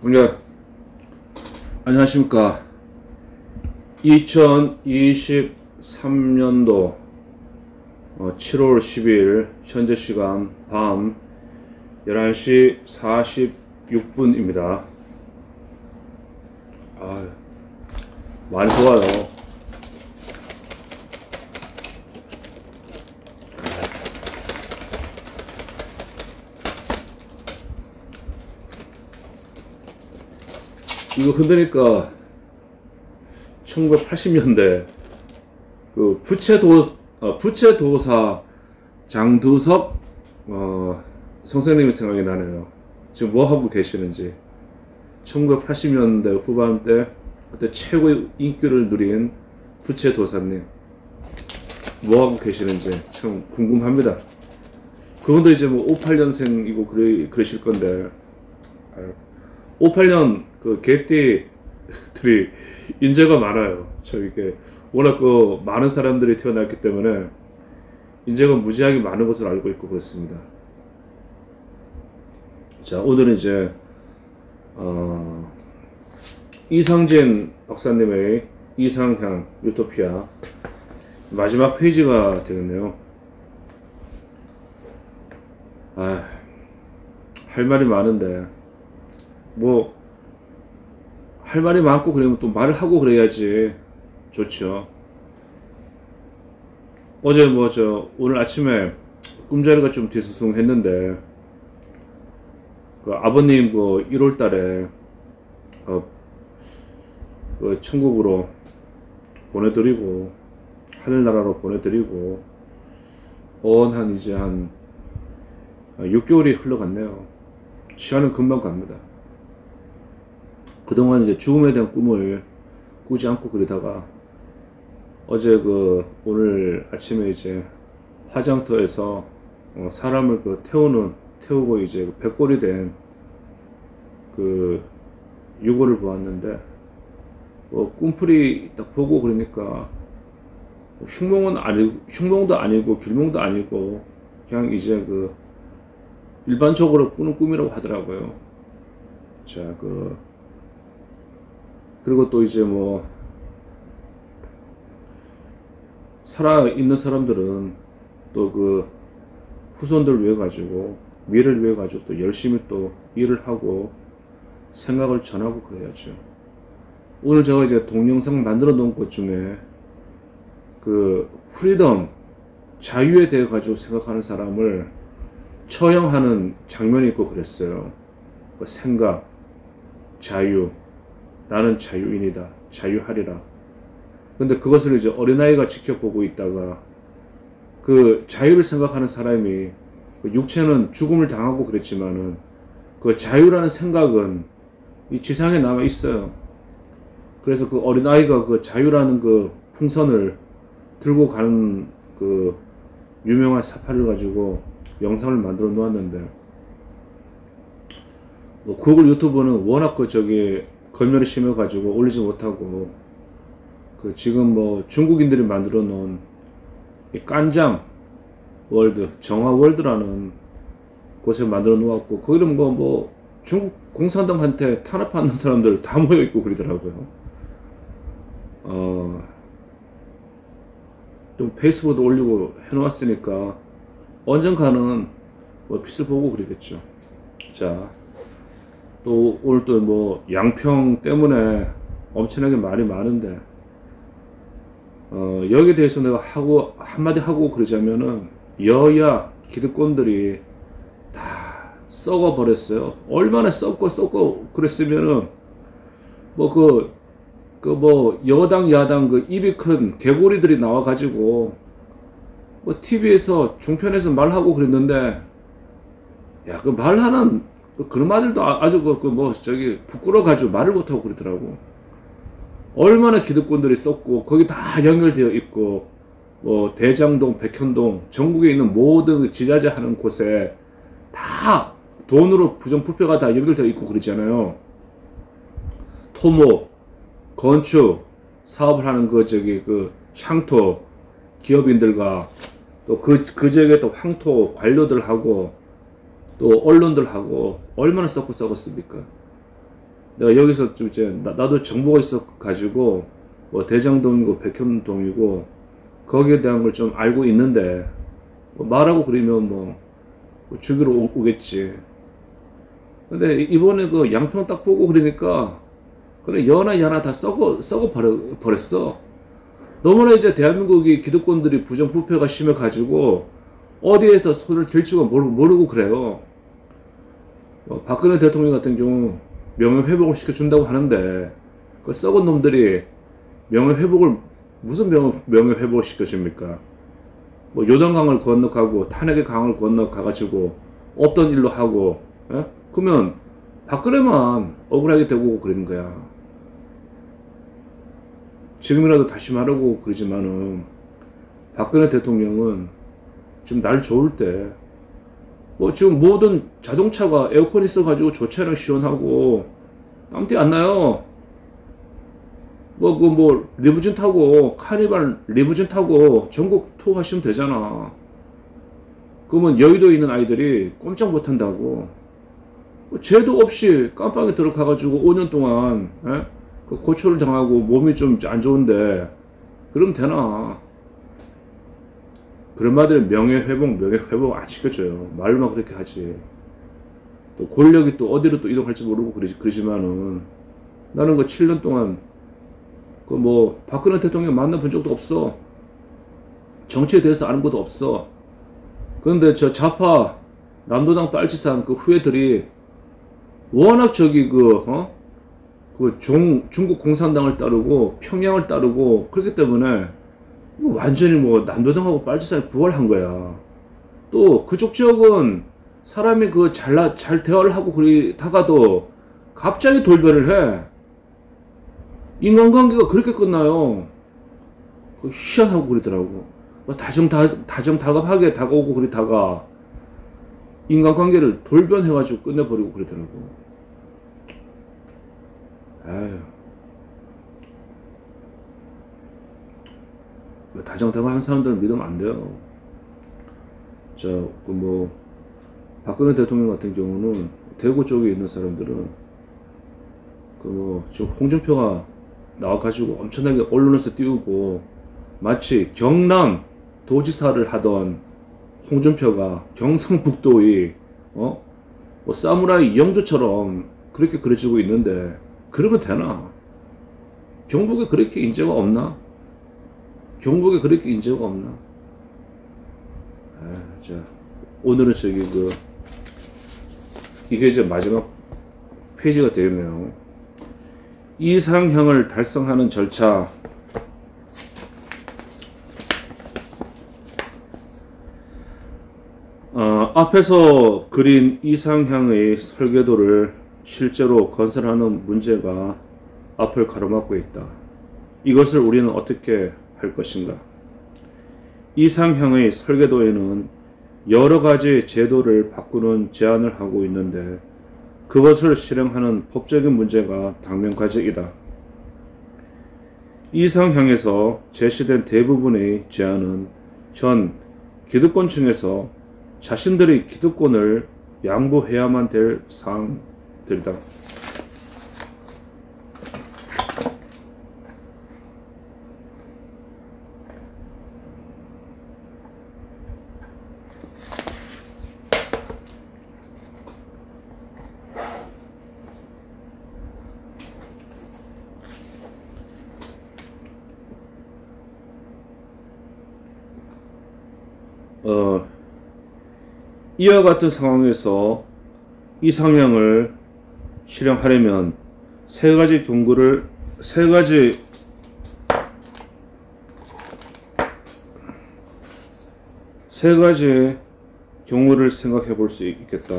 네, 안녕하십니까. 2023년도 7월 10일 현재 시간 밤 11시 46분입니다. 많이 좋아요. 이거 흔드니까 1980년대 그 부채도사 장두섭 선생님이 생각이 나네요. 지금 뭐 하고 계시는지. 1980년대 후반 때 그때 최고의 인기를 누린 부채도사님 뭐 하고 계시는지 참 궁금합니다. 그분도 이제 뭐 58년생이고 그러실 건데 58년 그 개띠들이 인재가 많아요. 이게 워낙 그 많은 사람들이 태어났기 때문에 인재가 무지하게 많은 것으로 알고 있고 그렇습니다. 자, 오늘은 이제 이상진 박사님의 이상향 유토피아 마지막 페이지가 되겠네요. 할 말이 많은데 뭐 할 말이 많고 그러면 또 말을 하고 그래야지 좋죠. 어제 오늘 아침에 꿈자리가 좀 뒤숭숭했는데 그 아버님 그 1월 달에 그 천국으로 보내드리고 하늘나라로 보내드리고 한 이제 한 6개월이 흘러갔네요. 시간은 금방 갑니다. 그동안 이제 죽음에 대한 꿈을 꾸지 않고 그러다가 어제 오늘 아침에 이제 화장터에서 사람을 태우고 이제 백골이 된 유골을 보았는데 꿈풀이 딱 보고 그러니까 흉몽도 아니고 길몽도 아니고 그냥 이제 일반적으로 꾸는 꿈이라고 하더라고요. 자, 그리고 또 이제 살아있는 사람들은 또 후손들 위해 가지고 미래를 위해 가지고 또 열심히 또 일을 하고 생각을 전하고 그래야죠. 오늘 제가 이제 동영상 만들어 놓은 것 중에 프리덤, 자유에 대해 가지고 생각하는 사람을 처형하는 장면이 있고 그랬어요. 생각, 자유, 나는 자유인이다, 자유하리라. 근데 그것을 이제 어린아이가 지켜보고 있다가 자유를 생각하는 사람이 육체는 죽음을 당하고 그랬지만은 자유라는 생각은 이 지상에 남아 있어요. 그래서 어린아이가 자유라는 풍선을 들고 가는 유명한 사파를 가지고 영상을 만들어 놓았는데 구글 유튜브는 워낙 검열이 심해가지고 올리지 못하고 지금 중국인들이 만들어 놓은 이 깐장 월드, 정화 월드라는 곳에 만들어 놓았고 거기는 중국 공산당한테 탄압하는 사람들 다 모여 있고 그러더라고요. 좀 페이스북도 올리고 해놓았으니까 언젠가는 빛을 보고 그러겠죠. 자, 또 오늘 또 양평 때문에 엄청나게 말이 많은데 여기에 대해서 내가 한마디 하고 그러자면은 여야 기득권들이 다 썩어 버렸어요. 얼마나 썩고 그랬으면은 여당 야당 입이 큰 개구리들이 나와가지고 TV에서 종편에서 말하고 그랬는데 야, 말하는 그런 말들도 아주 부끄러워가지고 말을 못하고 그러더라고. 얼마나 기득권들이 썼고 거기 다 연결되어 있고 대장동, 백현동 전국에 있는 모든 지자재 하는 곳에 다 돈으로 부정부패가 다 연결되어 있고 그러잖아요. 토목, 건축 사업을 하는 향토 기업인들과 또 그 지역에 또 황토 관료들하고 또 언론들하고 얼마나 썩고 썩었습니까? 내가 여기서 좀 이제 나도 정보가 있어 가지고 뭐 대장동이고 백현동이고 거기에 대한 걸 좀 알고 있는데 뭐 말하고 그러면 뭐 죽이러 오겠지. 근데 이번에 그 양평 딱 보고 그러니까 그래 연하 야나 다 썩어 버렸어. 너무나 이제 대한민국이 기득권들이 부정부패가 심해가지고 어디에서 손을 들지가 모르고 그래요. 박근혜 대통령 같은 경우 명예회복을 시켜준다고 하는데 그 썩은 놈들이 명예회복을 무슨 명예회복을 시켜줍니까? 뭐 요단강을 건너가고 탄핵의 강을 건너가가지고 없던 일로 하고 에? 그러면 박근혜만 억울하게 되고 그러는 거야. 지금이라도 다시 말하고 그러지만은 박근혜 대통령은 지금 날 좋을 때 뭐 지금 모든 자동차가 에어컨 있어가지고 좋잖아요. 시원하고 땀띠 안 나요. 뭐 리무진 타고 카니발 리무진 타고 전국 투어 하시면 되잖아. 그러면 여의도에 있는 아이들이 꼼짝 못 한다고. 죄도 없이 깜빵에 들어가가지고 5년 동안 그 고초를 당하고 몸이 좀 안 좋은데 그러면 되나? 그런 말들 명예회복 안 시켜줘요. 말만 그렇게 하지. 또 권력이 또 어디로 또 이동할지 모르고 그러지만은 나는 그 7년 동안 그 뭐 박근혜 대통령 만나본 적도 없어. 정치에 대해서 아는 것도 없어. 그런데 저 좌파 남도당 빨치산 그 후예들이 워낙 저기 중국 공산당을 따르고 평양을 따르고 그렇기 때문에 완전히 뭐 남도당하고 빨치산이 부활한 거야. 또 그쪽 지역은 사람이 잘 대화를 하고 그러다가도 갑자기 돌변을 해. 인간관계가 그렇게 끝나요. 희한하고 그러더라고. 다정다감하게 다가오고 그러다가 인간관계를 돌변해가지고 끝내버리고 그러더라고. 아유. 다정다감한 사람들은 믿으면 안 돼요. 박근혜 대통령 같은 경우는 대구 쪽에 있는 사람들은 지금 홍준표가 나와가지고 엄청나게 언론에서 띄우고 마치 경남 도지사를 하던 홍준표가 경상북도의 사무라이 영주처럼 그렇게 그려지고 있는데 그러면 되나? 경북에 그렇게 인재가 없나? 경북에 그렇게 인재가 없나? 오늘은 이게 이제 마지막 페이지가 되겠네요. 이상향을 달성하는 절차. 앞에서 그린 이상향의 설계도를 실제로 건설하는 문제가 앞을 가로막고 있다. 이것을 우리는 어떻게 할 것인가? 이상향의 설계도에는 여러 가지 제도를 바꾸는 제안을 하고 있는데 그것을 실행하는 법적인 문제가 당면과제이다. 이상향에서 제시된 대부분의 제안은 현 기득권층에서 자신들의 기득권을 양보해야만 될 사항들이다. 이와 같은 상황에서 이상향을 실행하려면 세 가지 경우를 생각해 볼 수 있겠다.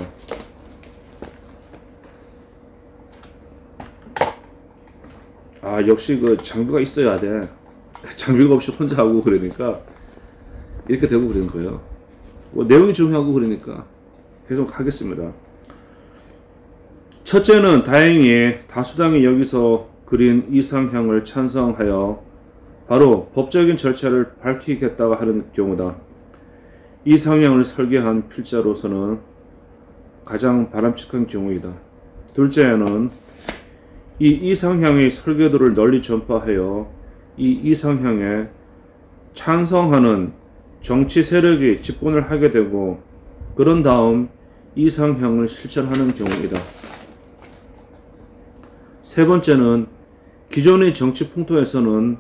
역시 장비가 있어야 돼. 장비가 없이 혼자 하고 그러니까 이렇게 되고 그러는 거예요. 내용이 중요하고 그러니까 계속 하겠습니다. 첫째는 다행히 다수당이 여기서 그린 이상향을 찬성하여 바로 법적인 절차를 밝히겠다고 하는 경우다. 이상향을 설계한 필자로서는 가장 바람직한 경우이다. 둘째는 이 이상향의 설계도를 널리 전파하여 이 이상향에 찬성하는 정치 세력이 집권을 하게 되고 그런 다음 이상향을 실천하는 경우이다. 세 번째는 기존의 정치 풍토에서는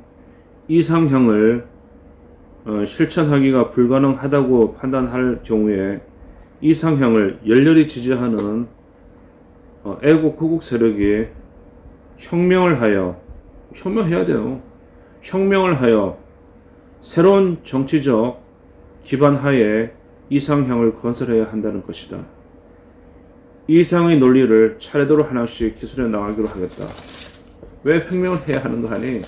이상향을 실천하기가 불가능하다고 판단할 경우에 이상향을 열렬히 지지하는 애국 극우 세력이 혁명을 하여 혁명해야 돼요. 혁명을 하여 새로운 정치적 기반 하에 이상향을 건설해야 한다는 것이다. 이상의 논리를 차례대로 하나씩 기술해 나가기로 하겠다. 왜 혁명을 해야 하는 거 하니?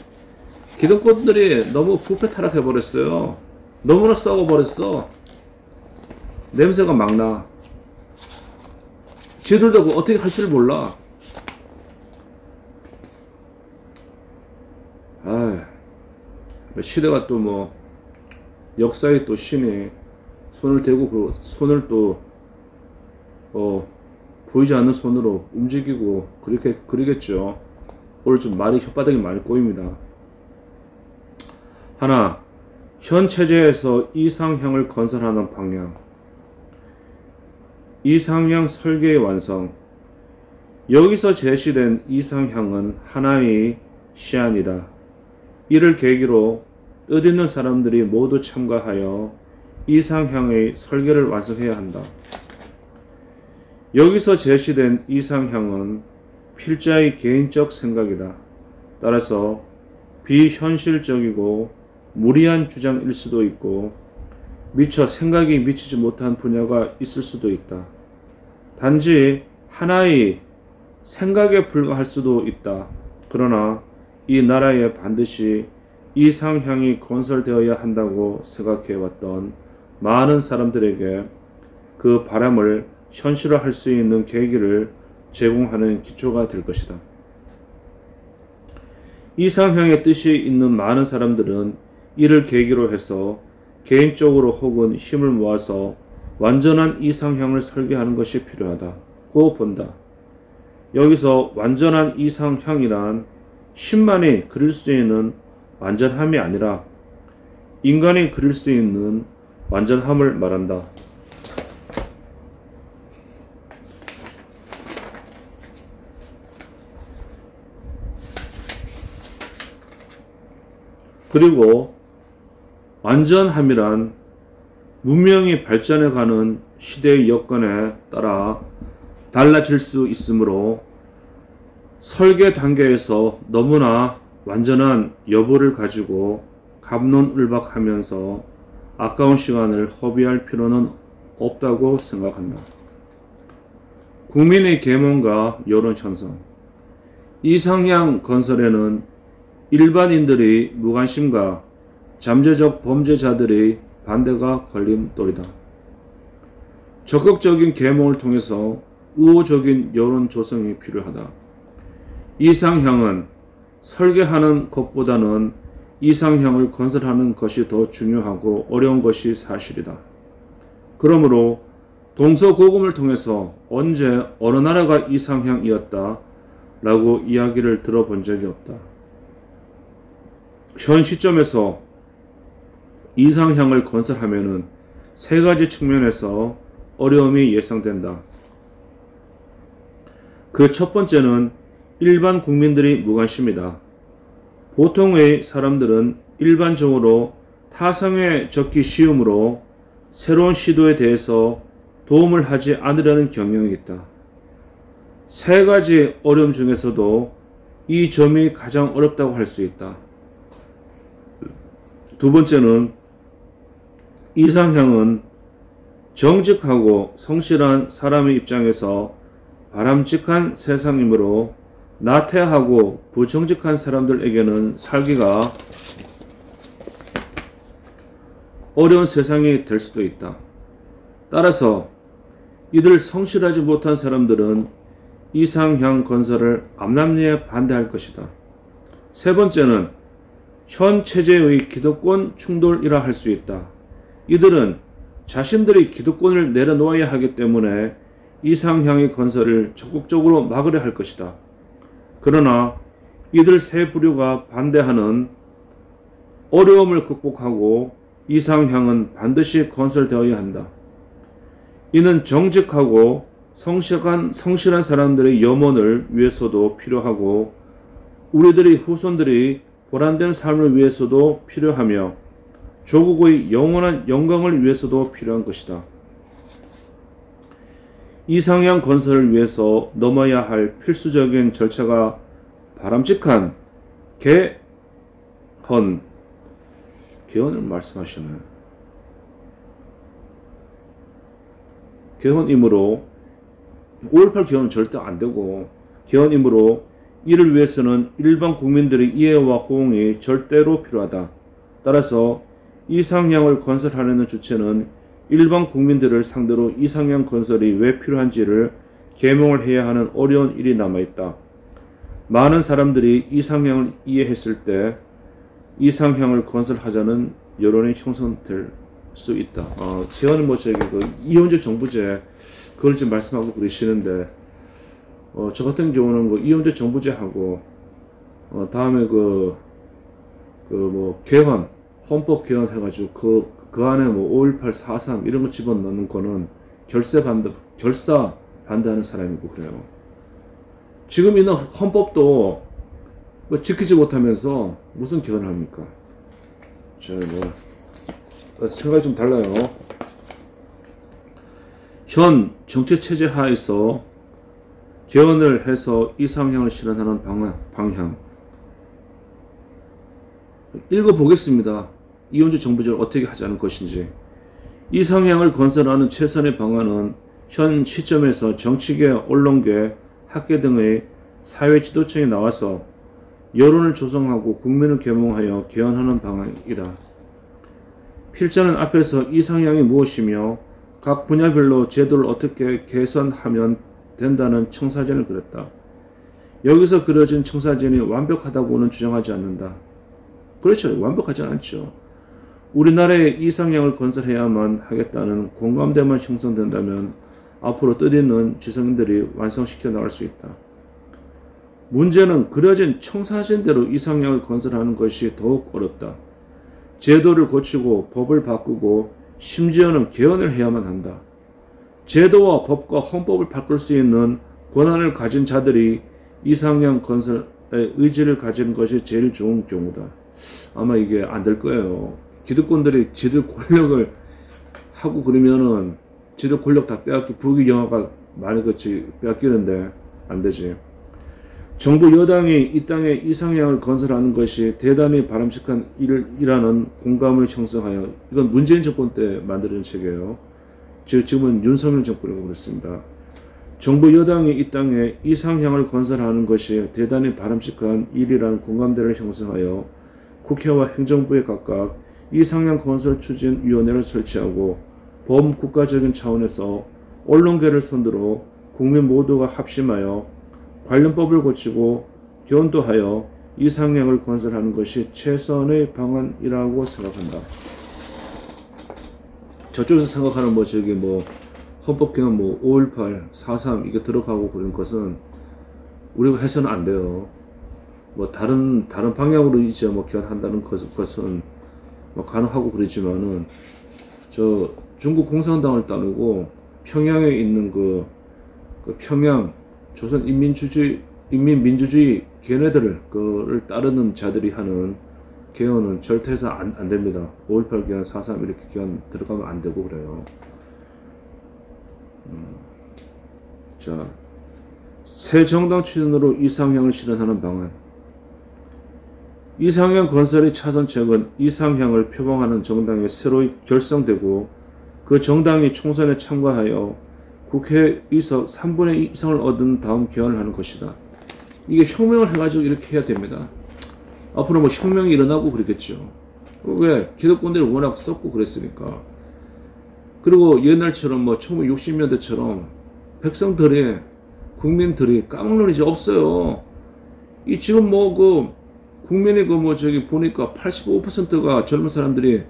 기득권들이 너무 부패 타락해버렸어요. 너무나 썩어버렸어. 냄새가 막 나. 지들도 어떻게 할 줄 몰라. 시대가 또 뭐 역사의 또 신이 손을 대고 그 손을 또 보이지 않는 손으로 움직이고 그러겠죠. 오늘 좀 말이 혓바닥이 많이 꼬입니다. 하나, 현 체제에서 이상향을 건설하는 방향. 이상향 설계의 완성. 여기서 제시된 이상향은 하나의 시안이다. 이를 계기로 뜻있는 사람들이 모두 참가하여 이상향의 설계를 완성해야 한다. 여기서 제시된 이상향은 필자의 개인적 생각이다. 따라서 비현실적이고 무리한 주장일 수도 있고 미처 생각이 미치지 못한 분야가 있을 수도 있다. 단지 하나의 생각에 불과할 수도 있다. 그러나 이 나라에 반드시 이상향이 건설되어야 한다고 생각해왔던 많은 사람들에게 그 바람을 현실화할 수 있는 계기를 제공하는 기초가 될 것이다. 이상향의 뜻이 있는 많은 사람들은 이를 계기로 해서 개인적으로 혹은 힘을 모아서 완전한 이상향을 설계하는 것이 필요하다고 본다. 여기서 완전한 이상향이란 신만이 그릴 수 있는 완전함이 아니라 인간이 그릴 수 있는 완전함을 말한다. 그리고 완전함이란 문명이 발전해가는 시대의 여건에 따라 달라질 수 있으므로 설계 단계에서 너무나 완전한 여부를 가지고 갑론을박하면서 아까운 시간을 허비할 필요는 없다고 생각한다. 국민의 계몽과 여론 형성. 이상향 건설에는 일반인들의 무관심과 잠재적 범죄자들의 반대가 걸림돌이다. 적극적인 계몽을 통해서 우호적인 여론 조성이 필요하다. 이상향은 설계하는 것보다는 이상향을 건설하는 것이 더 중요하고 어려운 것이 사실이다. 그러므로 동서고금을 통해서 언제 어느 나라가 이상향이었다 라고 이야기를 들어본 적이 없다. 현 시점에서 이상향을 건설하면은 세 가지 측면에서 어려움이 예상된다. 그 첫 번째는 일반 국민들의 무관심이다. 보통의 사람들은 일반적으로 타성에 적기 쉬우므로 새로운 시도에 대해서 도움을 하지 않으려는 경향이 있다. 세 가지 어려움 중에서도 이 점이 가장 어렵다고 할 수 있다. 두 번째는 이상향은 정직하고 성실한 사람의 입장에서 바람직한 세상이므로 나태하고 부정직한 사람들에게는 살기가 어려운 세상이 될 수도 있다. 따라서 이들 성실하지 못한 사람들은 이상향 건설을 암남리에 반대할 것이다. 세 번째는 현 체제의 기득권 충돌이라 할 수 있다. 이들은 자신들이 기득권을 내려놓아야 하기 때문에 이상향의 건설을 적극적으로 막으려 할 것이다. 그러나 이들 세 부류가 반대하는 어려움을 극복하고 이상향은 반드시 건설되어야 한다. 이는 정직하고 성실한 사람들의 염원을 위해서도 필요하고 우리들의 후손들이 보람된 삶을 위해서도 필요하며 조국의 영원한 영광을 위해서도 필요한 것이다. 이상향 건설을 위해서 넘어야 할 필수적인 절차가 바람직한 개헌을 말씀하시나요? 개헌이므로 5.18 개헌은 절대 안 되고 개헌이므로 이를 위해서는 일반 국민들의 이해와 호응이 절대로 필요하다. 따라서 이상향을 건설하려는 주체는 일반 국민들을 상대로 이상향 건설이 왜 필요한지를 계몽을 해야 하는 어려운 일이 남아있다. 많은 사람들이 이상향을 이해했을 때 이상향을 건설하자는 여론이 형성될 수 있다. 개헌은 저기 이원재 정부제 그걸 지금 말씀하고 그러시는데 저 같은 경우는 이원재 정부제하고 다음에 개헌 헌법 개헌 해가지고 그 안에 5.18, 4.3 이런 거 집어넣는 거는 결사 반대하는 사람이고 그래요. 지금 있는 헌법도 지키지 못하면서 무슨 개헌을 합니까? 생각이 좀 달라요. 현 정치체제 하에서 개헌을 해서 이상향을 실현하는 방향 읽어보겠습니다. 이원재 정부제를 어떻게 하자는 것인지. 이상향을 건설하는 최선의 방안은 현 시점에서 정치계, 언론계, 학계 등의 사회 지도층에 나와서 여론을 조성하고 국민을 계몽하여 개헌하는 방안이다. 필자는 앞에서 이상향이 무엇이며 각 분야별로 제도를 어떻게 개선하면 된다는 청사진을 그렸다. 여기서 그려진 청사진이 완벽하다고는 주장하지 않는다. 그렇죠. 완벽하지 않죠. 우리나라의 이상향을 건설해야만 하겠다는 공감대만 형성된다면 앞으로 뜻있는 지성인들이 완성시켜 나갈 수 있다. 문제는 그려진 청사진대로 이상향을 건설하는 것이 더욱 어렵다. 제도를 고치고 법을 바꾸고 심지어는 개헌을 해야만 한다. 제도와 법과 헌법을 바꿀 수 있는 권한을 가진 자들이 이상향 건설의 의지를 가지는 것이 제일 좋은 경우다. 아마 이게 안 될 거예요. 기득권들이 지들 권력을 하고 그러면은 지들 권력 다 부귀영화가 많이 빼앗기는데 안 되지. 정부 여당이 이 땅에 이상향을 건설하는 것이 대단히 바람직한 일이라는 공감을 형성하여, 이건 문재인 정권 때 만들어진 책이에요. 지금은 윤석열 정권이라고 그랬습니다. 정부 여당이 이 땅에 이상향을 건설하는 것이 대단히 바람직한 일이라는 공감대를 형성하여 국회와 행정부에 각각 이상향 건설 추진위원회를 설치하고 범국가적인 차원에서 언론계를 선두로 국민 모두가 합심하여 관련법을 고치고 개헌도 하여 이상향을 건설하는 것이 최선의 방안이라고 생각한다. 저쪽에서 생각하는 헌법 개헌 5.18, 4.3 이게 들어가고 그런 것은 우리가 해서는 안 돼요. 다른 방향으로 이제 개헌한다는 것은 가능하고 그러지만은 중국 공산당을 따르고 평양에 있는 그 평양 조선 인민민주주의 걔네들을 따르는 자들이 하는 개헌은 절대 해서 안 됩니다. 5.18 개헌, 4.3 이렇게 개헌 들어가면 안 되고 그래요. 자, 새 정당 추진으로 이상향을 실현하는 방안. 이상향 건설의 차선책은 이상향을 표방하는 정당이 새로 결성되고 그 정당이 총선에 참가하여 국회 의석 3분의 2 이상을 얻은 다음 개헌을 하는 것이다. 이게 혁명을 해가지고 이렇게 해야 됩니다. 앞으로 혁명이 일어나고 그러겠죠. 왜? 기득권들이 워낙 썩고 그랬으니까. 그리고 옛날처럼 1960년대처럼 백성들이, 국민들이 까먹는 일이 없어요. 이 지금 국민이 보니까 85%가 젊은 사람들이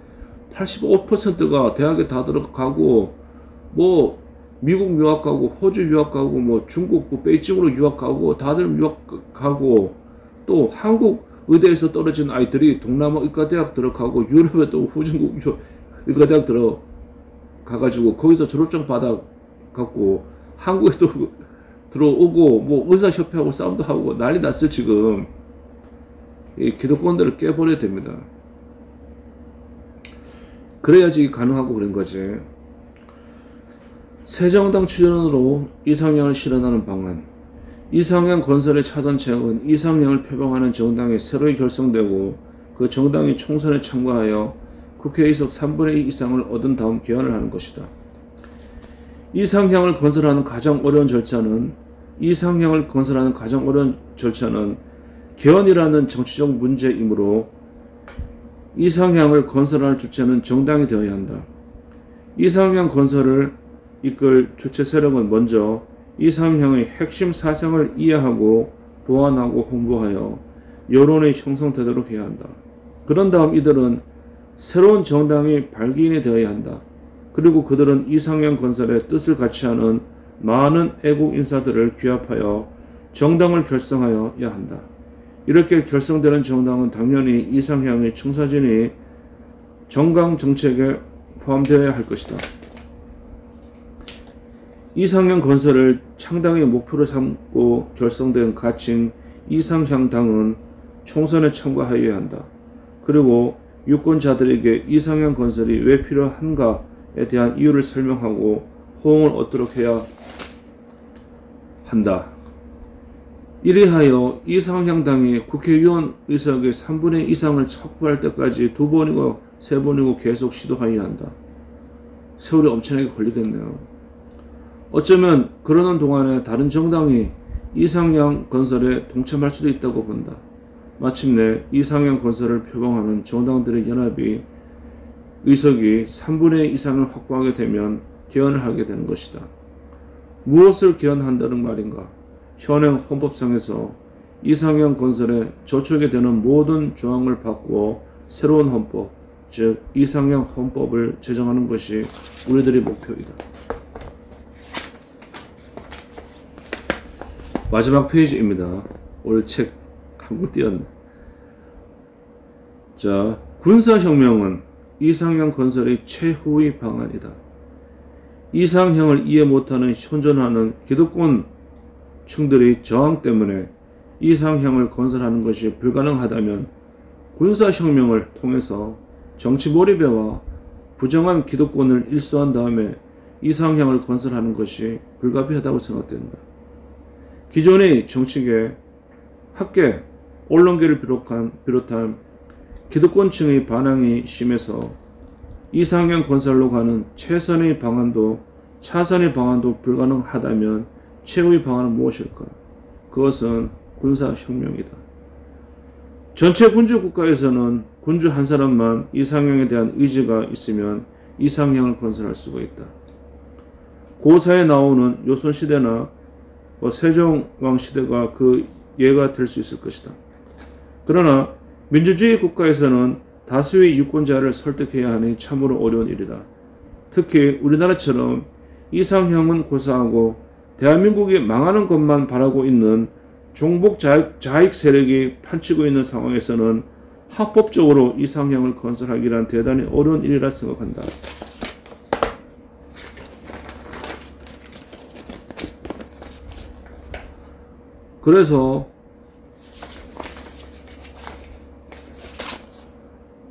85%가 대학에 다 들어가고 미국 유학 가고 호주 유학 가고 뭐 중국 뭐 베이징으로 유학 가고 다들 유학 가고 또 한국 의대에서 떨어진 아이들이 동남아 의과대학 들어가고 유럽에 또 후진국 의과대학 들어가가지고 거기서 졸업증 받아갖고 한국에 또 들어오고 뭐 의사협회하고 싸움도 하고 난리 났어요. 지금 이 기득권들을 깨버려야 됩니다. 그래야지 가능하고 그런 거지. 새정당 출연으로 이상향을 실현하는 방안. 이상향 건설의 차선책은 이상향을 표방하는 정당이 새로 결성되고 그 정당이 총선에 참가하여 국회의석 3분의 2 이상을 얻은 다음 개헌을 하는 것이다. 이상향을 건설하는 가장 어려운 절차는 개헌이라는 정치적 문제이므로 이상향을 건설할 주체는 정당이 되어야 한다. 이상향 건설을 이끌 주체 세력은 먼저 이상향의 핵심 사상을 이해하고 보완하고 홍보하여 여론의 형성되도록 해야 한다. 그런 다음 이들은 새로운 정당이 발기인이 되어야 한다. 그리고 그들은 이상향 건설의 뜻을 같이 하는 많은 애국 인사들을 규합하여 정당을 결성하여야 한다. 이렇게 결성되는 정당은 당연히 이상향의 청사진이 정강 정책에 포함되어야 할 것이다. 이상향 건설을 창당의 목표로 삼고 결성된 가칭 이상향당은 총선에 참가하여야 한다. 그리고 유권자들에게 이상향 건설이 왜 필요한가에 대한 이유를 설명하고 호응을 얻도록 해야 한다. 이리하여 이상향당이 국회의원 의석의 3분의 2 이상을 확보할 때까지 2번이고 3번이고 계속 시도하여야 한다. 세월이 엄청나게 걸리겠네요. 어쩌면 그러는 동안에 다른 정당이 이상향 건설에 동참할 수도 있다고 본다. 마침내 이상향 건설을 표방하는 정당들의 연합이 의석이 3분의 2 이상을 확보하게 되면 개헌을 하게 되는 것이다. 무엇을 개헌한다는 말인가? 현행 헌법상에서 이상향 건설에 저촉이 되는 모든 조항을 바꾸어 새로운 헌법, 즉 이상향 헌법을 제정하는 것이 우리들의 목표이다. 마지막 페이지입니다. 오늘 책 한 권 띄었네. 자, 군사혁명은 이상향 건설의 최후의 방안이다. 이상향을 이해 못하는 현존하는 기득권 층들의 저항 때문에 이상향을 건설하는 것이 불가능하다면 군사혁명을 통해서 정치 몰입에와 부정한 기득권을 일소한 다음에 이상향을 건설하는 것이 불가피하다고 생각된다. 기존의 정치계, 학계, 언론계를 비롯한 기득권층의 반항이 심해서 이상향 건설로 가는 최선의 방안도 차선의 방안도 불가능하다면 최후의 방안은 무엇일까? 그것은 군사혁명이다. 전체 군주 국가에서는 군주 한 사람만 이상향에 대한 의지가 있으면 이상향을 건설할 수가 있다. 고사에 나오는 요선시대나 세종왕 시대가 그 예가 될 수 있을 것이다. 그러나 민주주의 국가에서는 다수의 유권자를 설득해야 하니 참으로 어려운 일이다. 특히 우리나라처럼 이상향은 고사하고 대한민국이 망하는 것만 바라고 있는 종북 자익 세력이 판치고 있는 상황에서는 합법적으로 이상향을 건설하기란 대단히 어려운 일이라 생각한다. 그래서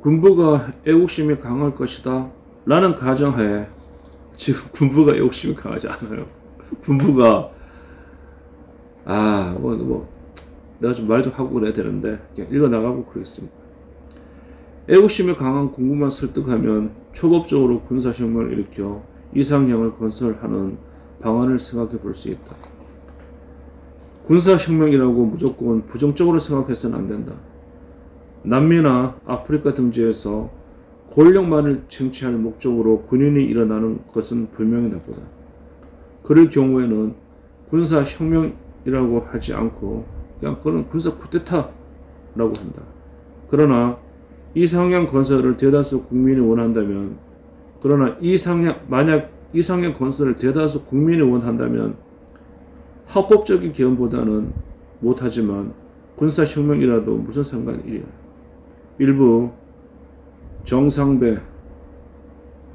군부가 애국심이 강할 것이다 라는 가정하에 지금 군부가 애국심이 강하지 않아요. 군부가 내가 좀 말 좀 하고 그래야 되는데 그냥 읽어나가고 그러겠습니다. 애국심이 강한 군부만 설득하면 초법적으로 군사혁명을 일으켜 이상향을 건설하는 방안을 생각해 볼 수 있다. 군사혁명이라고 무조건 부정적으로 생각해서는 안 된다. 남미나 아프리카 등지에서 권력만을 쟁취할 목적으로 군인이 일어나는 것은 분명히 나쁘다. 그럴 경우에는 군사혁명이라고 하지 않고 그냥 그건 군사 쿠데타라고 한다. 그러나 이상향 건설을 대다수 국민이 원한다면 만약 이상의 건설을 대다수 국민이 원한다면 합법적인 개헌보다는 못하지만 군사혁명이라도 무슨 상관이랴. 일부 정상배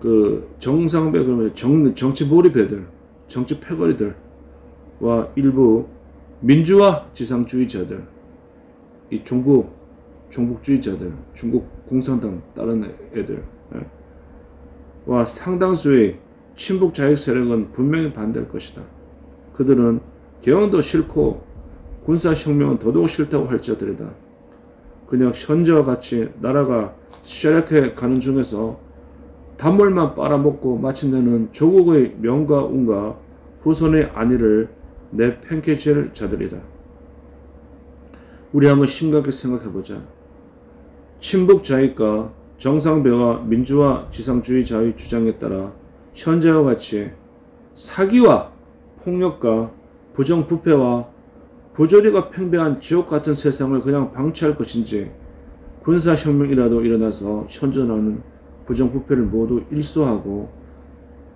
그러면 정치 몰입애들, 정치 패거리들과 일부 민주화 지상주의자들, 이 종북주의자들, 중국 공산당 다른 애들, 와 상당수의 친북 자익 세력은 분명히 반대할 것이다. 그들은 개헌도 싫고 군사혁명은 더더욱 싫다고 할지어더라도 그냥 현재와 같이 나라가 쇠락해 가는 중에서 단물만 빨아먹고 마침내는 조국의 명과 운과 후손의 안위를 내팽개칠 자들이다. 우리 한번 심각하게 생각해보자. 친북 자익과 정상배와 민주화 지상주의자의 주장에 따라 현재와 같이 사기와 폭력과 부정부패와 부조리가 팽배한 지옥같은 세상을 그냥 방치할 것인지 군사혁명이라도 일어나서 현존하는 부정부패를 모두 일소하고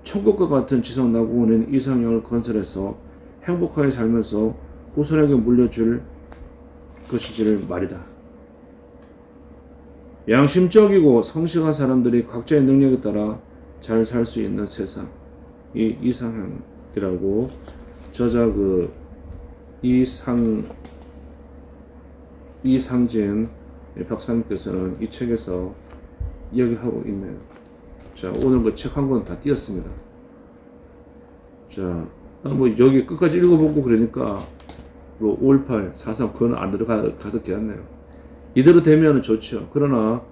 천국과 같은 지상낙원인 이상형을 건설해서 행복하게 살면서 후손에게 물려줄 것이지를 말이다. 양심적이고 성실한 사람들이 각자의 능력에 따라 잘 살 수 있는 세상, 이 이상형이라고 저자 이상진 박사님께서는 이 책에서 이야기를 하고 있네요. 자, 오늘 책 한 권 다 띄었습니다. 자, 여기 끝까지 읽어보고 그러니까 5.18, 4.3 그건 안 들어가서 괜찮네요. 이대로 되면 좋죠. 그러나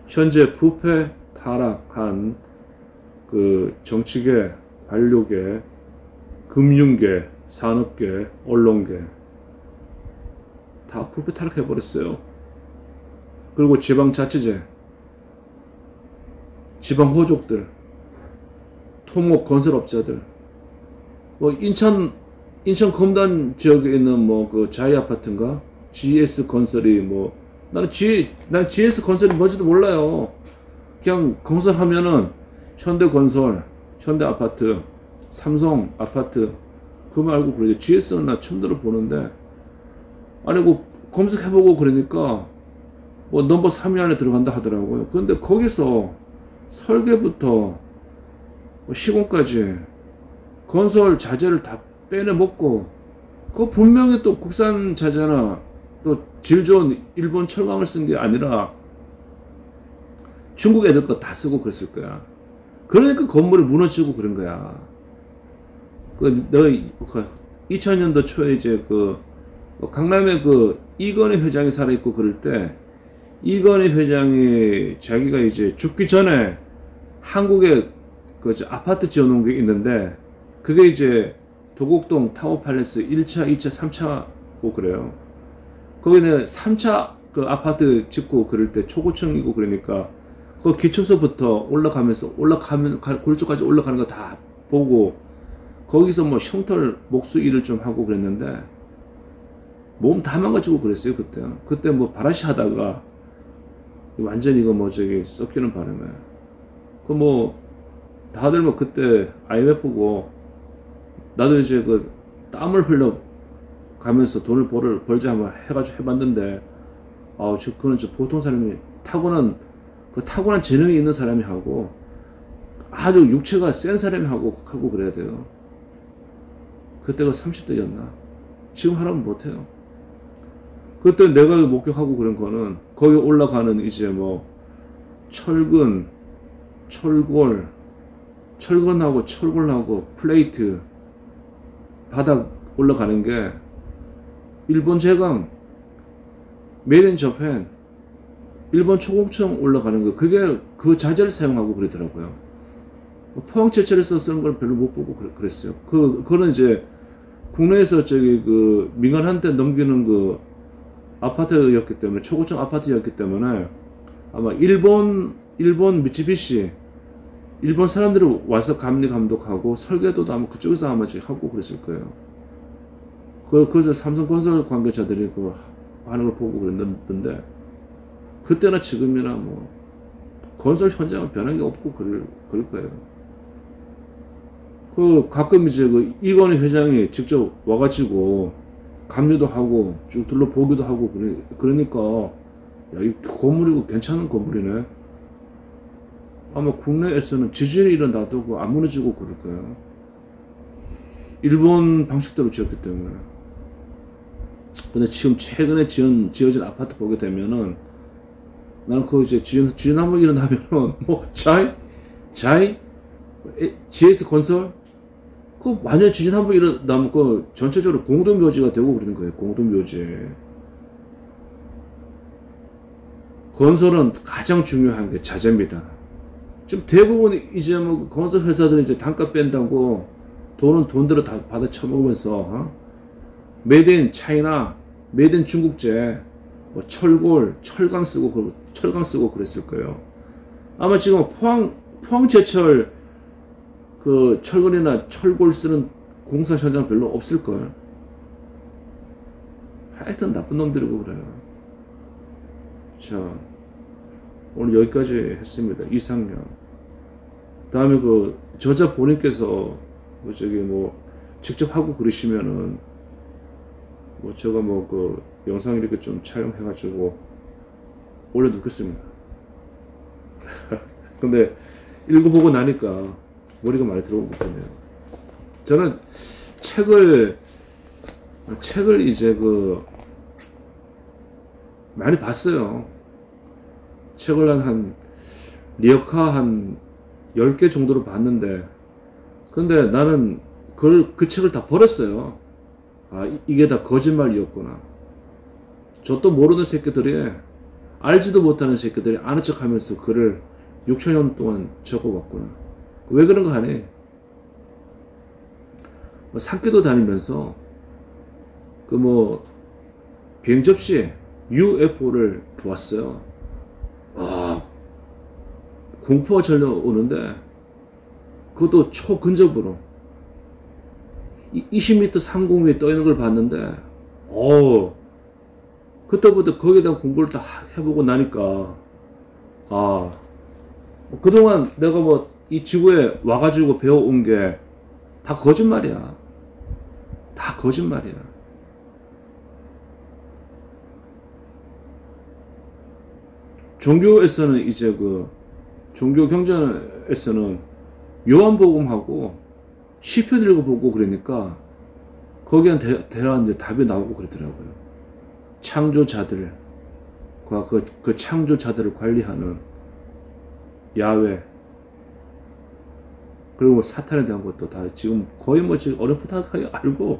현재 부패 타락한 정치계, 관료계, 금융계, 산업계, 언론계 다 부패 타락해버렸어요. 그리고 지방자치제, 지방호족들, 토목 건설업자들, 인천 검단 지역에 있는 자이 아파트인가? GS 건설이 나는 GS 건설이 뭔지도 몰라요. 그냥 건설하면은 현대건설, 현대아파트, 삼성 아파트 그 말고 그러죠. GS는 나 처음 들어보는데 아니 검색해보고 그러니까 넘버 3위 안에 들어간다 하더라고요. 그런데 거기서 설계부터 시공까지 건설 자재를 다 빼내먹고 그거 분명히 또 국산 자재나 또 질 좋은 일본 철강을 쓴 게 아니라 중국 애들 거 다 쓰고 그랬을 거야. 그러니까 건물이 무너지고 그런 거야. 2000년도 초에 이제 강남에 이건희 회장이 살아있고 그럴 때 이건희 회장이 자기가 이제 죽기 전에 한국에 아파트 지어놓은 게 있는데 그게 이제 도곡동 타워팰리스 1차, 2차, 3차고 그래요. 거기는 3차 아파트 짓고 그럴 때 초고층이고 그러니까 그 기초서부터 올라가면 골조까지 올라가는 거 다 보고 거기서 흉털 목수 일을 좀 하고 그랬는데 몸 다 망가지고 그랬어요. 그때 바라시 하다가 완전히 썩기는 바람에 다들 그때 IMF고 나도 이제 땀을 흘려 가면서 돈을 벌자 한번 해가지고 해봤는데 그거는 보통 사람이 타고난 재능이 있는 사람이 하고 아주 육체가 센 사람이 하고 그래야 돼요. 그때가 30대였나? 지금 하라면 못해요. 그때 내가 목격하고 그런 거는 거기 올라가는 이제 철골하고 플레이트 바닥 올라가는 게 일본 제강 메이드 인 저팬 일본 초공청 올라가는 거 그게 그 자재를 사용하고 그러더라고요. 포항제철에서 쓰는 걸 별로 못 보고 그랬어요. 그거는 이제 국내에서 민간한테 넘기는 아파트였기 때문에 초고층 아파트였기 때문에 아마 일본 미쯔비시 일본 사람들이 와서 감독하고 설계도도 아마 그쪽에서 아마 하고 그랬을 거예요. 그래서 삼성건설 관계자들이 하는 걸 보고 그랬는데 그때나 지금이나 건설 현장은 변한 게 없고 그럴 거예요. 그 가끔 이제 그 이건희 회장이 직접 와가지고 감리도 하고 쭉 둘러보기도 하고 그러니까 야, 이 건물이고 괜찮은 건물이네. 아마 국내에서는 지진이 일어나도 그 안 무너지고 그럴 거예요. 일본 방식대로 지었기 때문에. 근데 지금 최근에 지어진 아파트 보게 되면은 나는 그 이제 지진 한번 일어나면은 뭐 GS 건설 그 만약 지진 한번 일어나면 그 전체적으로 공동묘지가 되고 그러는 거예요. 공동묘지. 건설은 가장 중요한 게 자재입니다. 지금 대부분 이제 뭐 건설 회사들이 이제 단가 뺀다고 돈은 돈대로 다 받아 처먹으면서 메이드 인 차이나, 메이드 인 중국제, 뭐 철골, 철강 쓰고 그랬을 거예요. 아마 지금 포항제철 그 철근이나 철골 쓰는 공사 현장 별로 없을 걸. 하여튼 나쁜 놈들이고 그래요. 자, 오늘 여기까지 했습니다. 이상형. 다음에 그 저자 본인께서 뭐 저기 뭐 직접 하고 그러시면은 뭐 제가 뭐 그 영상 이렇게 좀 촬영해가지고 올려놓겠습니다. 근데 읽어보고 나니까 머리가 많이 들어오고 그러네요. 저는 책을 이제 그 많이 봤어요. 책을 한 리어카 한 10개 정도로 봤는데 근데 나는 그 책을 다 버렸어요. 아, 이게 다 거짓말이었구나. 저 또 모르는 새끼들이, 알지도 못하는 새끼들이 아는 척 하면서 글을 6천년 동안 적어왔구나. 왜 그런 거 하니? 뭐 산기도 다니면서 그 뭐 비행접시에 UFO를 보았어요. 와, 공포가 전혀 오는데 그것도 초근접으로 20m 상공 위에 떠 있는 걸 봤는데 그때부터 거기에 대한 공부를 다 해보고 나니까 그동안 내가 뭐 이 지구에 와가지고 배워온 게 다 거짓말이야. 다 거짓말이야. 종교에서는 이제 그 종교 경전에서는 요한복음하고 시편 읽어보고 그러니까 거기에 대한 이제 답이 나오고 그러더라고요. 창조자들과 그 창조자들을 관리하는 야훼, 그리고 사탄에 대한 것도 다 지금 거의 뭐 지금 어렴풋하게 알고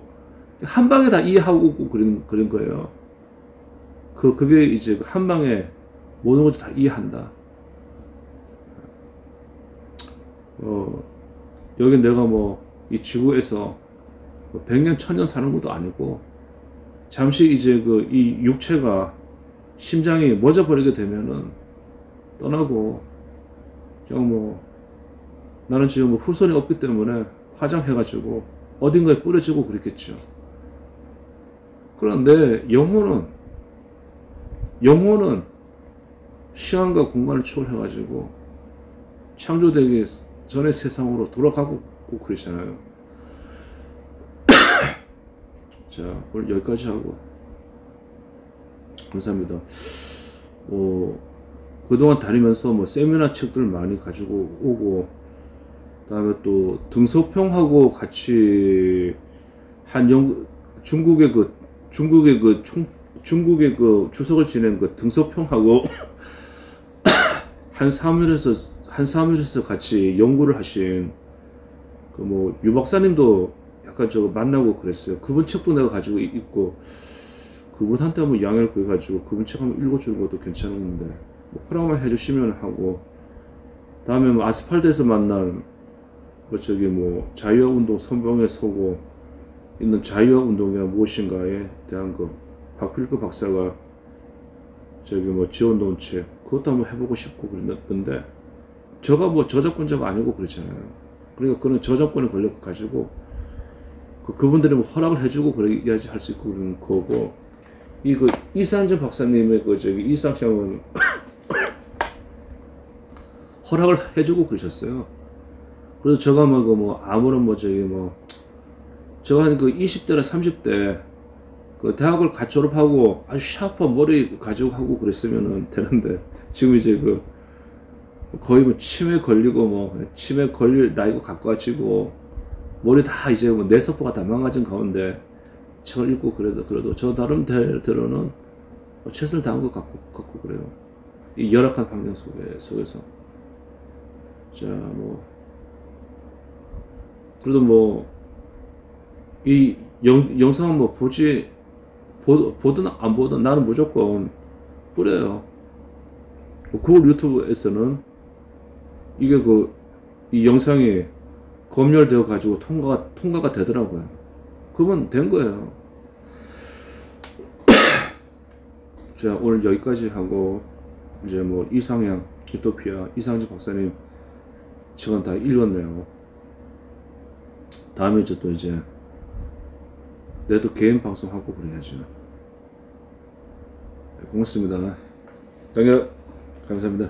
한 방에 다 이해하고 그런 거예요. 그게 이제 한 방에 모든 것을 다 이해한다. 여기 내가 뭐 이 지구에서 100년, 1000년 사는 것도 아니고 잠시 이제 이 육체가 심장이 멎어버리게 되면은 떠나고 뭐 나는 지금 뭐 후손이 없기 때문에 화장해가지고 어딘가에 뿌려지고 그랬겠죠. 그런데 영혼은 시간과 공간을 초월해가지고 창조되기 전의 세상으로 돌아가고 그러잖아요. 자, 오늘 여기까지 하고 감사합니다. 그동안 다니면서 뭐 세미나 책들을 많이 가지고 오고, 다음에 또 등소평하고 같이 중국의 주석을 지낸 그 등소평하고 한 사무실에서 같이 연구를 하신 그 뭐 유 박사님도 약간 저 만나고 그랬어요. 그분 책도 내가 가지고 있고, 그분한테 한번 양해를 구해가지고 그분 책 한번 읽어주는 것도 괜찮은데 뭐 허락만 해주시면 하고, 다음에 뭐 아스팔트에서 만난 뭐 자유화운동 선봉에 서고 있는 자유화운동이 무엇인가에 대한 거 박필규 박사가 뭐 지어놓은 책, 그것도 한번 해보고 싶고 그랬는데 저가 뭐 저작권자가 아니고 그렇잖아요. 그러니까 그런 저작권에 걸려가지고 그분들이 뭐 허락을 해주고 그래야지 할 수 있고 그런 거고, 이상전 박사님의 이상형은 허락을 해주고 그러셨어요. 그래서 제가 뭐 아무런 뭐 저기 뭐 제가 한 그 20대나 30대 그 대학을 같이 졸업하고 아주 샤프한 머리 가지고 하고 그랬으면은 되는데 지금 이제 그 거의 뭐 치매 걸리고 뭐 치매 걸릴 나이가 가까워지고 머리 다 이제 뭐 뇌세포가 다 망가진 가운데 책을 읽고 그래도 저 나름대로는 최선을 다한 것 같고 그래요. 이 열악한 환경 속에서 자 뭐 그래도 뭐 이 영상 뭐 보든 안 보든 나는 무조건 뿌려요. 구글 유튜브에서는 이게 이 영상이 검열되어 가지고 통과가 되더라고요. 그러면 된 거예요. 자, 오늘 여기까지 하고 이제 뭐 이상향 유토피아 이상진 박사님 책은 다 읽었네요. 다음에 이제 내도 개인 방송하고 그래야죠. 네, 고맙습니다. 감사합니다.